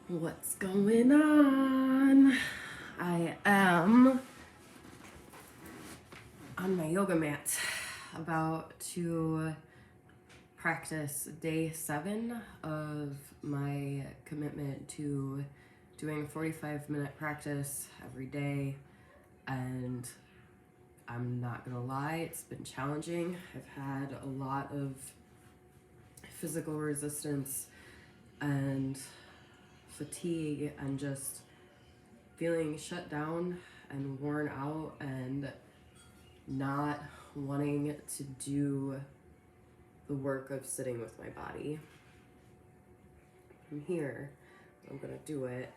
What's going on? I am on my yoga mat about to practice day 7 of my commitment to doing a 45-minute practice every day. And I'm not gonna lie, it's been challenging. I've had a lot of physical resistance and fatigue and just feeling shut down and worn out and not wanting to do the work of sitting with my body. I'm here, I'm gonna do it,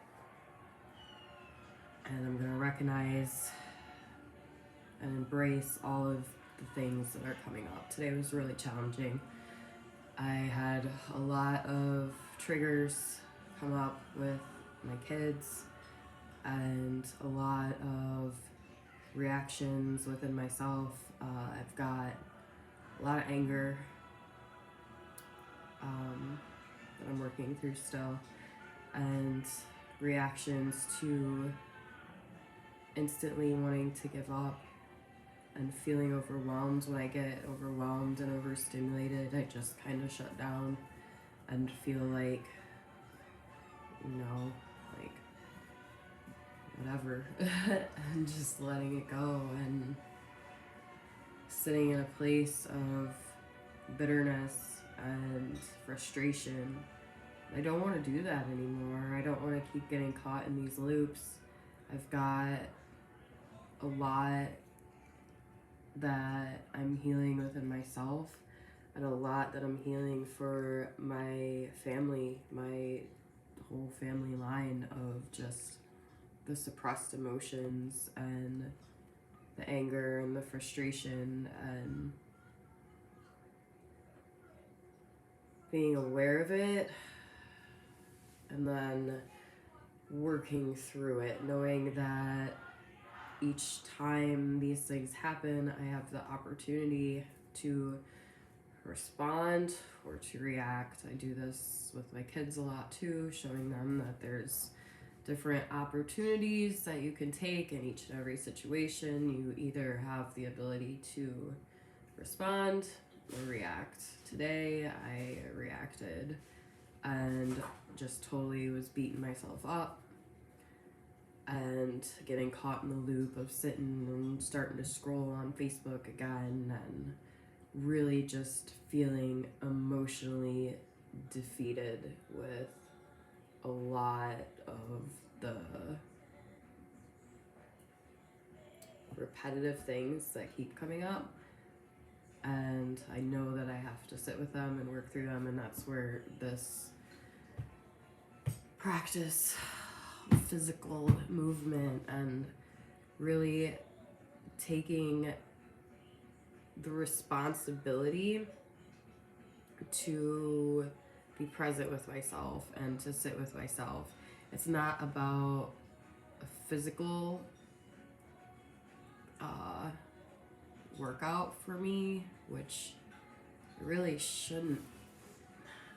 and I'm gonna recognize and embrace all of the things that are coming up. Today was really challenging. I had a lot of triggers come up with my kids and a lot of reactions within myself. I've got a lot of anger that I'm working through still, and reactions to instantly wanting to give up and feeling overwhelmed. When I get overwhelmed and overstimulated, I just kind of shut down and feel like, like whatever, and just letting it go and sitting in a place of bitterness and frustration. I don't want to do that anymore. I don't want to keep getting caught in these loops. I've got a lot that I'm healing within myself, and a lot that I'm healing for my family, my whole family line of just the suppressed emotions and the anger and the frustration, and being aware of it and then working through it, knowing that each time these things happen, I have the opportunity to respond or to react. I do this with my kids a lot too, showing them that there's different opportunities that you can take in each and every situation. You either have the ability to respond or react. Today I reacted and just totally was beating myself up and getting caught in the loop of sitting and starting to scroll on Facebook again, and really just feeling emotionally defeated with a lot of the repetitive things that keep coming up. And I know that I have to sit with them and work through them, and that's where this practice of physical movement and really taking the responsibility to be present with myself and to sit with myself. It's not about a physical workout for me, which it really shouldn't.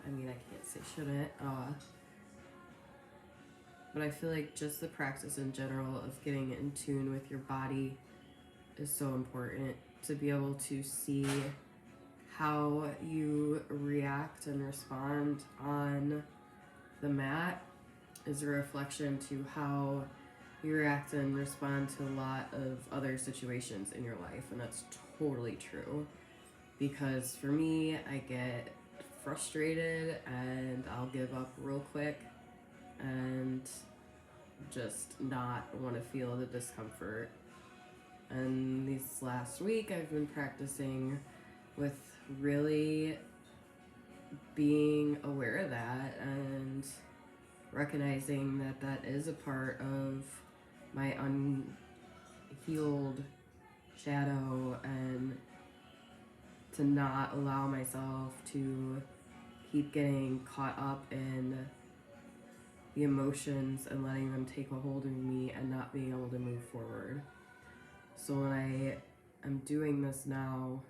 I mean, I can't say shouldn't, but I feel like just the practice in general of getting in tune with your body is so important. To be able to see how you react and respond on the mat is a reflection to how you react and respond to a lot of other situations in your life. And that's totally true, because for me, I get frustrated and I'll give up real quick and just not want to feel the discomfort. And this last week I've been practicing with really being aware of that and recognizing that that is a part of my unhealed shadow, and to not allow myself to keep getting caught up in the emotions and letting them take a hold of me and not being able to move forward. So when I am doing this now,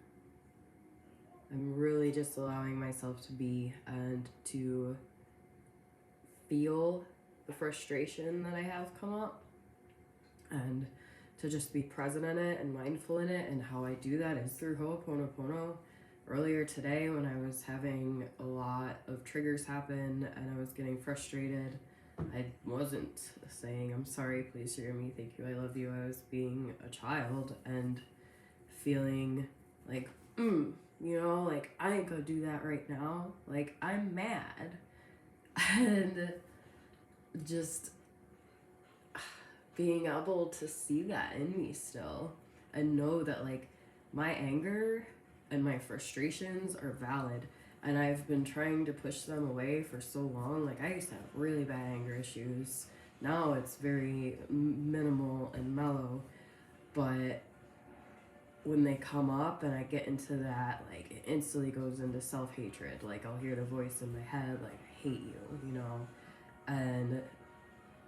I'm really just allowing myself to be and to feel the frustration that I have come up, and to just be present in it and mindful in it. And how I do that is through Ho'oponopono. Earlier today, when I was having a lot of triggers happen and I was getting frustrated, I wasn't saying, I'm sorry, please hear me, thank you, I love you. I was being a child and feeling like, like, I ain't gonna do that right now. Like, I'm mad. And just being able to see that in me still and know that, like, my anger and my frustrations are valid, and I've been trying to push them away for so long. Like, I used to have really bad anger issues. Now it's very minimal and mellow, but when they come up and I get into that, like, it instantly goes into self-hatred. Like, I'll hear the voice in my head, like, I hate you, and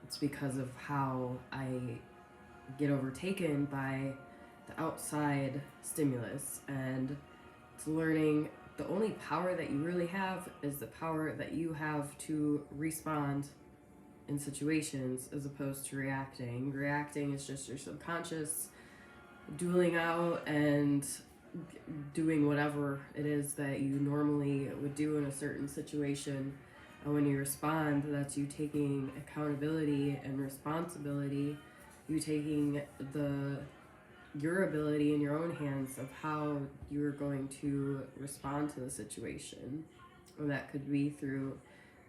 it's because of how I get overtaken by the outside stimulus. And it's learning the only power that you really have is the power that you have to respond in situations as opposed to reacting. Reacting is just your subconscious dueling out and doing whatever it is that you normally would do in a certain situation. And when you respond, that's you taking accountability and responsibility, you taking your ability in your own hands of how you're going to respond to the situation. Or that could be through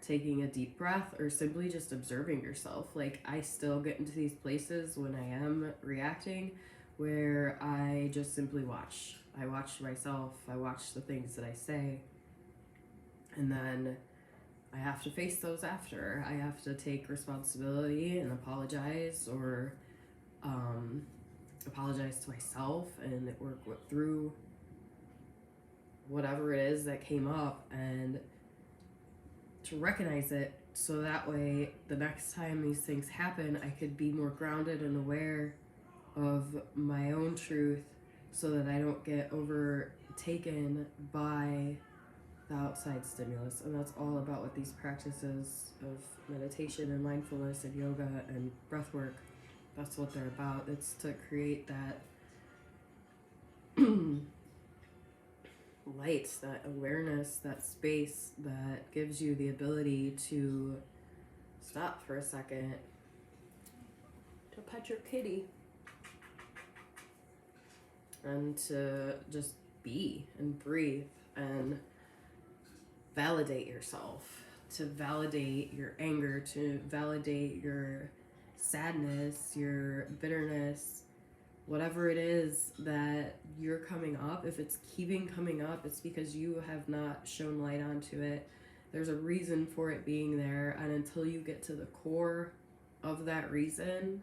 taking a deep breath or simply just observing yourself. Like, I still get into these places when I am reacting where I just simply watch. I watch myself, I watch the things that I say, and then I have to face those after. I have to take responsibility and apologize, or apologize to myself and work through whatever it is that came up, and to recognize it so that way the next time these things happen, I could be more grounded and aware of my own truth so that I don't get overtaken by the outside stimulus. And that's all about what these practices of meditation and mindfulness and yoga and breath work, that's what they're about. It's to create that light, that awareness, that space that gives you the ability to stop for a second, to pet your kitty, and to just be and breathe and validate yourself, to validate your anger, to validate your sadness, your bitterness, whatever it is that you're coming up. If it's keeping coming up, it's because you have not shown light onto it. There's a reason for it being there, and until you get to the core of that reason,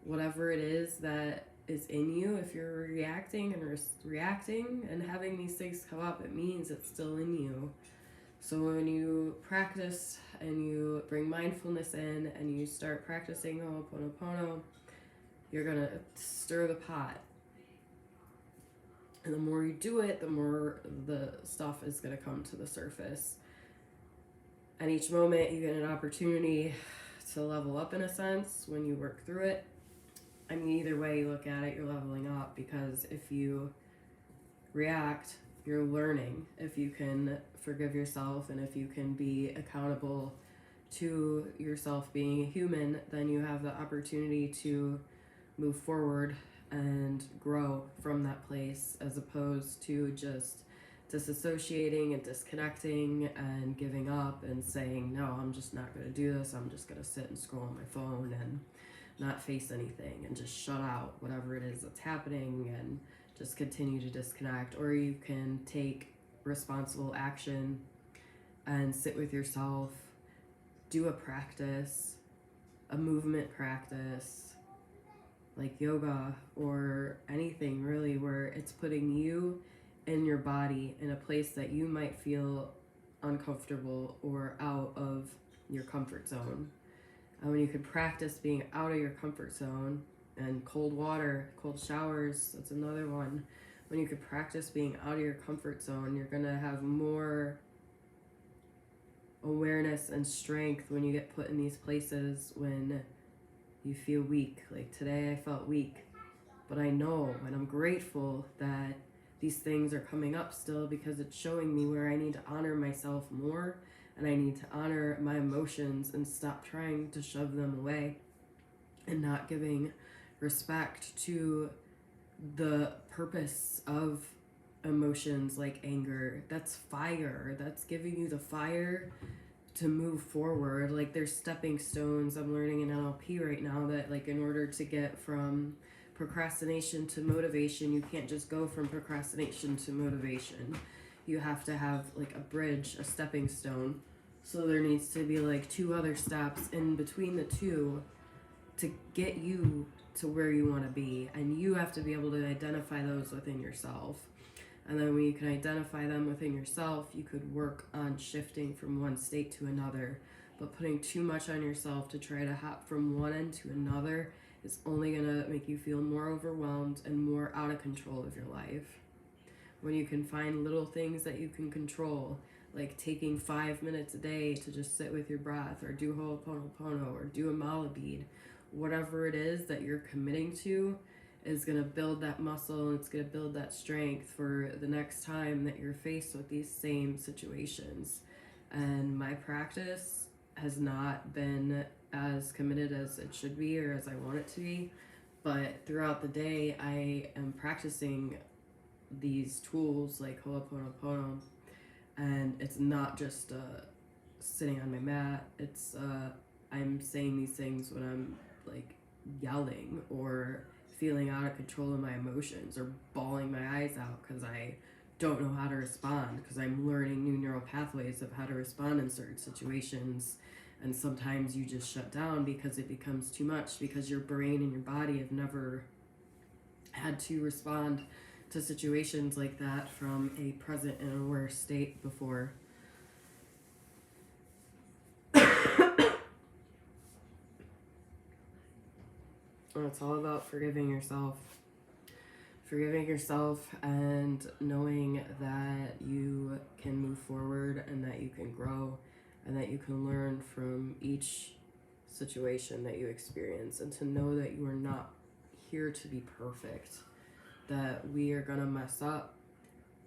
whatever it is that is in you, if you're reacting and having these things come up, it means it's still in you. So when you practice and you bring mindfulness in and you start practicing Ho'oponopono, you're gonna stir the pot. And the more you do it, the more the stuff is gonna come to the surface. And each moment you get an opportunity to level up in a sense when you work through it. I mean, either way you look at it, you're leveling up, because if you react, you're learning. If you can forgive yourself and if you can be accountable to yourself being a human, then you have the opportunity to move forward and grow from that place, as opposed to just disassociating and disconnecting and giving up and saying, no, I'm just not going to do this. I'm just going to sit and scroll on my phone and not face anything and just shut out whatever it is that's happening and just continue to disconnect. Or you can take responsible action and sit with yourself, do a practice, a movement practice like yoga or anything really, where it's putting you in your body in a place that you might feel uncomfortable or out of your comfort zone. And when you can practice being out of your comfort zone, and cold water, cold showers, that's another one. When you can practice being out of your comfort zone, you're gonna have more awareness and strength when you get put in these places when you feel weak. Like today I felt weak, but I know and I'm grateful that these things are coming up still, because it's showing me where I need to honor myself more, and I need to honor my emotions and stop trying to shove them away and not giving respect to the purpose of emotions like anger. That's fire. That's giving you the fire to move forward. Like there's stepping stones. I'm learning in NLP right now that like in order to get from procrastination to motivation, you can't just go from procrastination to motivation. You have to have like a bridge, a stepping stone. So there needs to be like 2 other steps in between the 2 to get you to where you want to be. And you have to be able to identify those within yourself. And then when you can identify them within yourself, you could work on shifting from one state to another. But putting too much on yourself to try to hop from one end to another is only going to make you feel more overwhelmed and more out of control of your life. When you can find little things that you can control, like taking 5 minutes a day to just sit with your breath, or do Ho'oponopono, or do a mala bead, whatever it is that you're committing to is going to build that muscle, and it's going to build that strength for the next time that you're faced with these same situations. And my practice has not been as committed as it should be or as I want it to be, but throughout the day I am practicing these tools like Ho'oponopono, and it's not just sitting on my mat. It's I'm saying these things when I'm like yelling or feeling out of control of my emotions, or bawling my eyes out because I don't know how to respond, because I'm learning new neural pathways of how to respond in certain situations. And sometimes you just shut down because it becomes too much, because your brain and your body have never had to respond to situations like that from a present and aware state before. And it's all about forgiving yourself. Forgiving yourself and knowing that you can move forward, and that you can grow, and that you can learn from each situation that you experience, and to know that you are not here to be perfect, that we are going to mess up,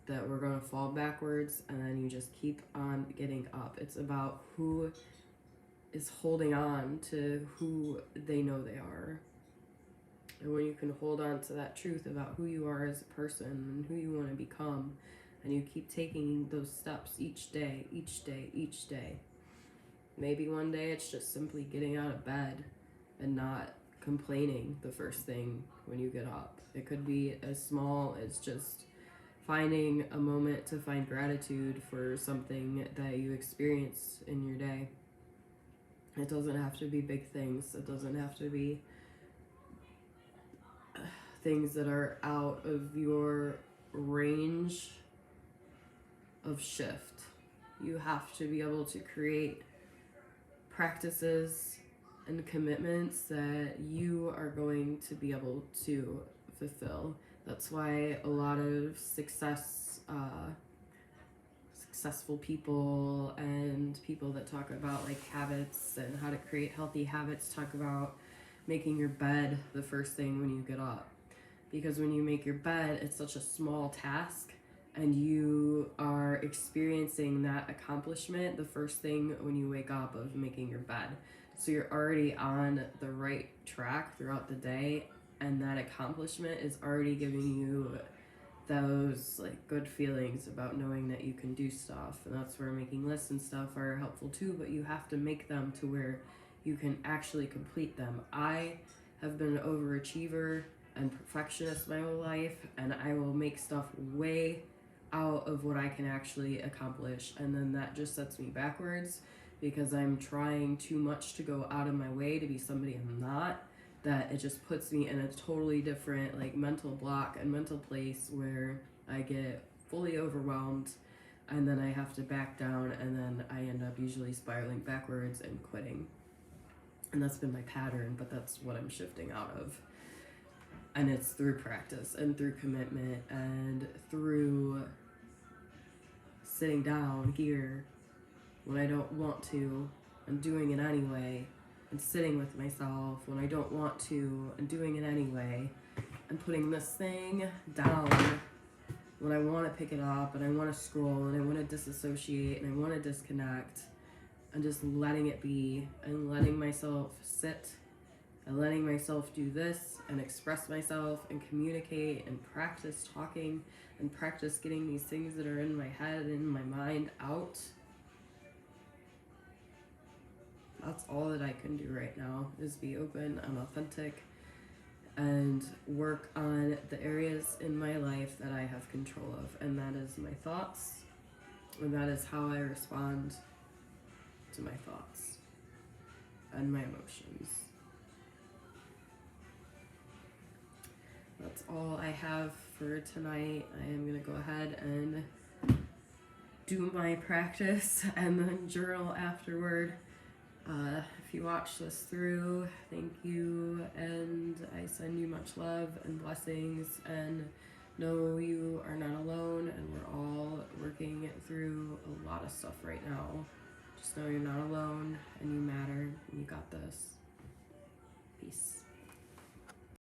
that we're going to fall backwards, and then you just keep on getting up. It's about who is holding on to who they know they are. And when you can hold on to that truth about who you are as a person and who you want to become, and you keep taking those steps each day, maybe one day it's just simply getting out of bed and not complaining the first thing when you get up. It could be as small as just finding a moment to find gratitude for something that you experienced in your day. It doesn't have to be big things. It doesn't have to be things that are out of your range of shift. You have to be able to create practices and commitments that you are going to be able to fulfill. That's why a lot of successful people and people that talk about like habits and how to create healthy habits talk about making your bed the first thing when you get up. Because when you make your bed, it's such a small task, and you are experiencing that accomplishment the first thing when you wake up of making your bed. So you're already on the right track throughout the day, and that accomplishment is already giving you those like good feelings about knowing that you can do stuff. And that's where making lists and stuff are helpful too, but you have to make them to where you can actually complete them. I have been an overachiever and perfectionist my whole life, and I will make stuff way out of what I can actually accomplish, and then that just sets me backwards because I'm trying too much to go out of my way to be somebody I'm not. That it just puts me in a totally different like mental block and mental place where I get fully overwhelmed, and then I have to back down, and then I end up usually spiraling backwards and quitting. And that's been my pattern, but that's what I'm shifting out of. And it's through practice and through commitment and through sitting down here When I don't want to, I'm doing it anyway. And sitting with myself. When I don't want to, I'm doing it anyway. And putting this thing down when I want to pick it up and I want to scroll and I want to disassociate and I want to disconnect, and just letting it be and letting myself sit and letting myself do this and express myself and communicate and practice talking and practice getting these things that are in my head and in my mind out. That's all that I can do right now, is be open and authentic and work on the areas in my life that I have control of, and that is my thoughts, and that is how I respond to my thoughts and my emotions. That's all I have for tonight. I am going to go ahead and do my practice and then journal afterward. If you watch this through, thank you, and I send you much love and blessings, and know you are not alone, and we're all working through a lot of stuff right now. Just know you're not alone, and you matter, and you got this. Peace.